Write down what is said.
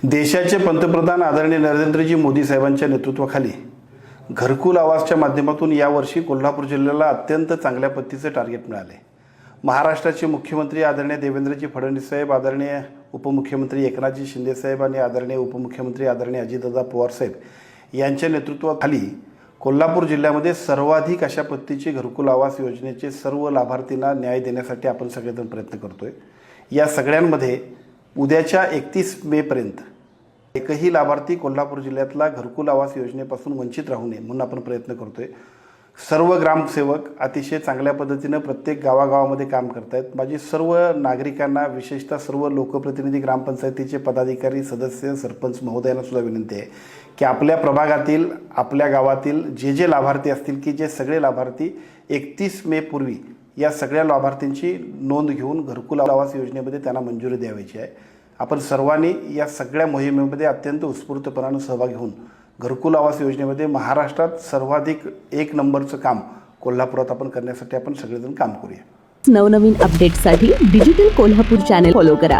देशाचे पंतप्रधान आदरणीय नरेंद्रजी मोदी साहेबांच्या नेतृत्वाखाली घरकुल आवासच्या माध्यमातून यावर्षी कोल्हापूर जिल्ह्याला अत्यंत चांगल्या पद्धतीचे टार्गेट मिळाले। महाराष्ट्राचे मुख्यमंत्री आदरणीय देवेंद्रजी फडणवीस साहेब, आदरणीय उपमुख्यमंत्री एकनाथजी शिंदे साहेब आणि आदरणीय उपमुख्यमंत्री आदरणीय अजितदादा पवार साहेब यांच्या नेतृत्वाखाली कोल्हापूर जिल्ह्यामध्ये सर्वाधिक अशा पद्धतीचे घरकुल आवास योजनेचे सर्व लाभार्थींना न्याय देण्यासाठी आपण सगळेजण प्रयत्न करतोय। या सगळ्यांमध्ये उद्याच्या 31 मेपर्यंत एकही लाभार्थी कोल्हापूर जिल्ह्यातला घरकुल आवास योजनेपासून वंचित राहू नये म्हणून आपण प्रयत्न करतोय। सर्व ग्रामसेवक अतिशय चांगल्या पद्धतीने प्रत्येक गावागावामध्ये काम करतायत। माझी सर्व नागरिकांना, विशेषतः सर्व लोकप्रतिनिधी, ग्रामपंचायतीचे पदाधिकारी, सदस्य, सरपंच महोदयांना सुद्धा विनंती आहे की आपल्या प्रभागातील, आपल्या गावातील जे लाभार्थी असतील की जे सगळे लाभार्थी 31 मे पूर्वी या सगळ्या लाभार्थींची नोंद घेऊन घरकुल आवास योजनेमध्ये त्यांना मंजुरी द्यायची आहे। आपण सर्वांनी या सगळ्या मोहिमेमध्ये अत्यंत उत्स्फूर्तपणाने सहभाग घेऊन घरकुल आवास योजनेमध्ये महाराष्ट्रात सर्वाधिक 1 नंबरचं काम कोल्हापुरात आपण करण्यासाठी आपण सगळेजण काम करूया। नवनवीन अपडेट्ससाठी डिजिटल कोल्हापूर चॅनल फॉलो करा।